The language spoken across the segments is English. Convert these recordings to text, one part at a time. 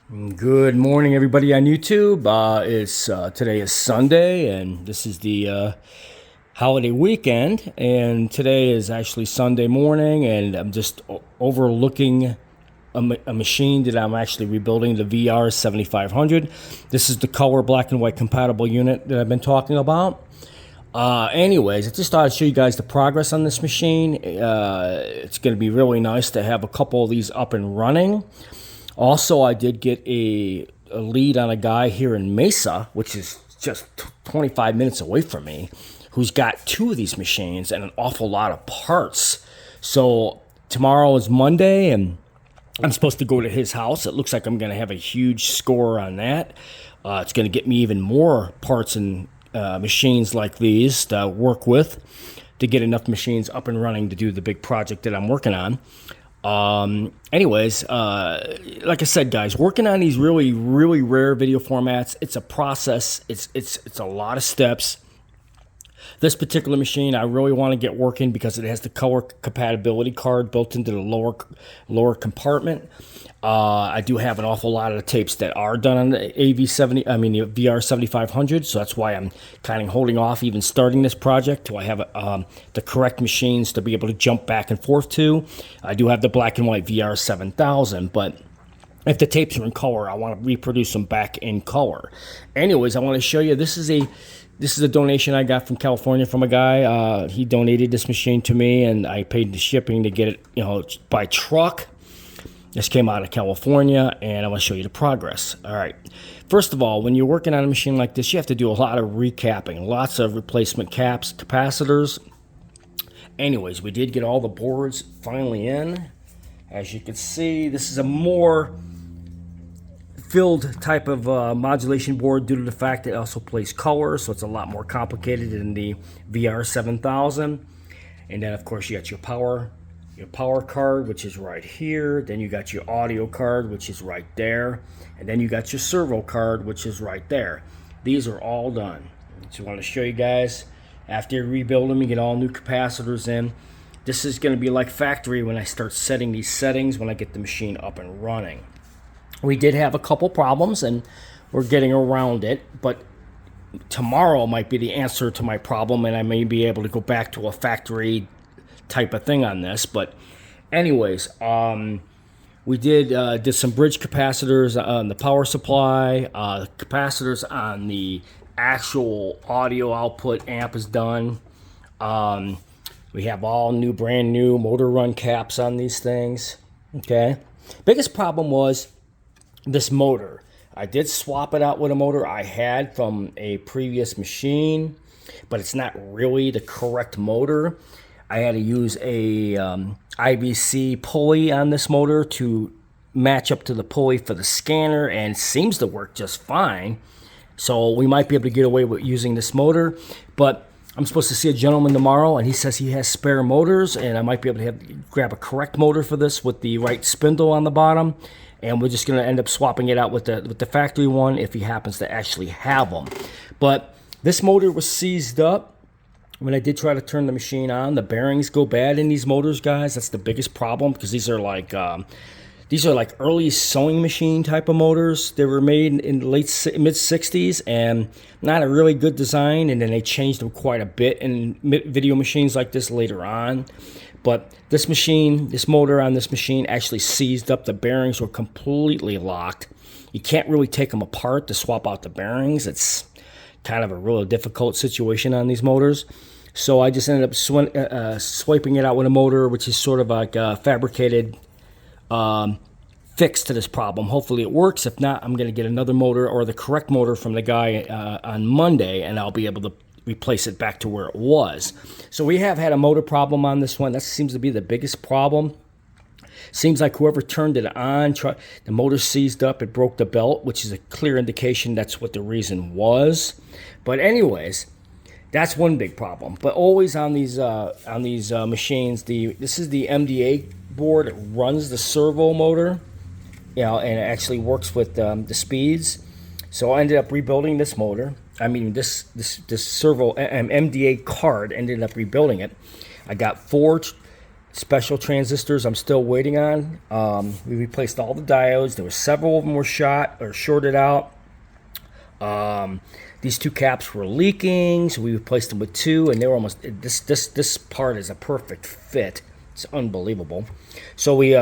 Good morning, everybody on YouTube. Today is Sunday, and this is the holiday weekend. And today is actually Sunday morning, and I'm just overlooking a machine that I'm actually rebuilding, the VR-7500. This is the color black and white compatible unit that I've been talking about. Anyways, I just thought I'd show you guys the progress on this machine. It's going to be really nice to have a couple of these up and running. Also, I did get a lead on a guy here in Mesa, which is just 25 minutes away from me, who's got two of these machines and an awful lot of parts. So tomorrow is Monday, and I'm supposed to go to his house. It looks like I'm going to have a huge score on that. It's going to get me even more parts and machines like these to work with to get enough machines up and running to do the big project that I'm working on. Like I said, guys, working on these really, really rare video formats, it's a process. It's a lot of steps. This particular machine, I really want to get working because it has the color compatibility card built into the lower compartment. I do have an awful lot of the tapes that are done on the the VR-7500, so that's why I'm kind of holding off even starting this project till I have the correct machines to be able to jump back and forth to. I do have the black and white VR-7000, but if the tapes are in color, I want to reproduce them back in color. Anyways, I want to show you, this is a donation I got from California from a guy. He donated this machine to me, and I paid the shipping to get it, by truck. This came out of California, and I want to show you the progress. All right. First of all, when you're working on a machine like this, you have to do a lot of recapping, lots of replacement caps, capacitors. Anyways, we did get all the boards finally in. As you can see, this is a more filled type of modulation board due to the fact that it also plays color, so it's a lot more complicated than the VR-7000. And then, of course, you got your power card, which is right here. Then you got your audio card, which is right there. And then you got your servo card, which is right there. These are all done. So I want to show you guys, after you rebuild them, you get all new capacitors in. This is going to be like factory when I start setting these settings when I get the machine up and running. We did have a couple problems, and we're getting around it, but tomorrow might be the answer to my problem, and I may be able to go back to a factory type of thing on this. But anyways, we did some bridge capacitors on the power supply, capacitors on the actual audio output amp is done. We have all brand new motor run caps on these things. Okay, biggest problem was this motor. I did swap it out with a motor I had from a previous machine, but it's not really the correct motor. I had to use a IVC pulley on this motor to match up to the pulley for the scanner, and it seems to work just fine. So we might be able to get away with using this motor, but I'm supposed to see a gentleman tomorrow, and he says he has spare motors, and I might be able to grab a correct motor for this with the right spindle on the bottom, and we're just going to end up swapping it out with the factory one if he happens to actually have them. But this motor was seized up. When I did try to turn the machine on, the bearings go bad in these motors, guys. That's the biggest problem, because these are like early sewing machine type of motors. They were made in the mid 60s, and not a really good design, and then they changed them quite a bit in video machines like this later on. But this motor on this machine actually seized up. The bearings were completely locked. You can't really take them apart to swap out the bearings. It's kind of a really difficult situation on these motors. So I just ended up swiping it out with a motor, which is sort of like a fabricated fix to this problem. Hopefully it works. If not, I'm going to get another motor, or the correct motor, from the guy on Monday, and I'll be able to replace it back to where it was. So we have had a motor problem on this one. That seems to be the biggest problem. Seems like whoever turned it on, the motor seized up, it broke the belt, which is a clear indication that's what the reason was. But anyways, that's one big problem. But always on these machines, this is the MDA board. It runs the servo motor, and it actually works with the speeds. So I ended up rebuilding this motor. I mean, this servo MDA card, ended up rebuilding it. I got 4 special transistors I'm still waiting on. We replaced all the diodes. There were several of them were shot or shorted out. These two caps were leaking, so we replaced them with two, and they were almost, this part is a perfect fit. It's unbelievable. So we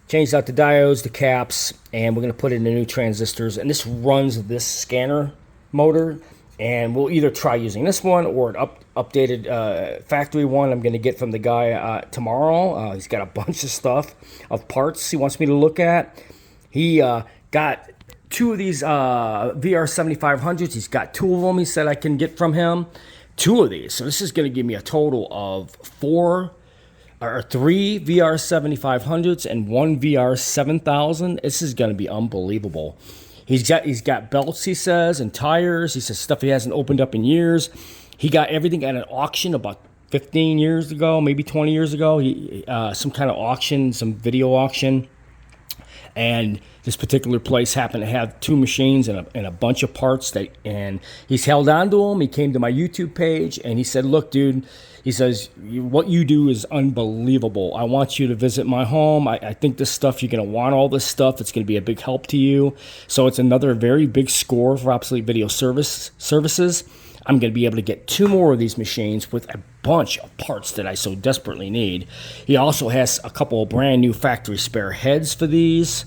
changed out the diodes, the caps, and we're going to put in the new transistors. And this runs this scanner motor, and we'll either try using this one or an updated factory one I'm going to get from the guy tomorrow. He's got a bunch of stuff, of parts he wants me to look at. He got two of these VR-7500s. He's got two of them he said I can get from him. Two of these. So this is going to give me a total of three VR-7500s and one VR-7000. This is going to be unbelievable. He's got belts, he says, and tires. He says stuff he hasn't opened up in years. He got everything at an auction about 15 years ago, maybe 20 years ago. Some kind of auction, some video auction. And this particular place happened to have two machines and a bunch of parts and he's held on to them. He came to my YouTube page and he said, look, dude, he says, what you do is unbelievable. I want you to visit my home. I think this stuff, you're going to want all this stuff. It's going to be a big help to you. So it's another very big score for Obsolete Video Services. I'm going to be able to get two more of these machines with a bunch of parts that I so desperately need. He also has a couple of brand new factory spare heads for these.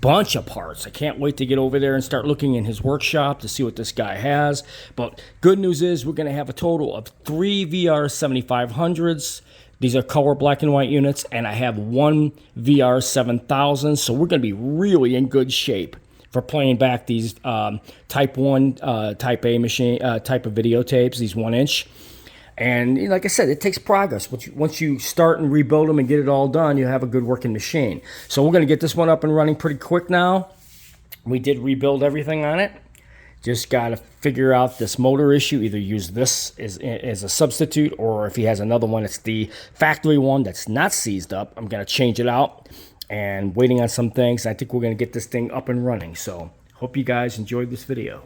Bunch of parts. I can't wait to get over there and start looking in his workshop to see what this guy has. But good news is we're going to have a total of three VR-7500s. These are color black and white units, and I have one VR-7000. So we're going to be really in good shape for playing back these Type 1, Type A machine, type of videotapes, these 1-inch. And like I said, it takes progress. Once you start and rebuild them and get it all done, you have a good working machine. So we're going to get this one up and running pretty quick now. We did rebuild everything on it. Just got to figure out this motor issue. Either use this as a substitute, or if he has another one, it's the factory one that's not seized up. I'm going to change it out and waiting on some things. I think we're going to get this thing up and running. So hope you guys enjoyed this video.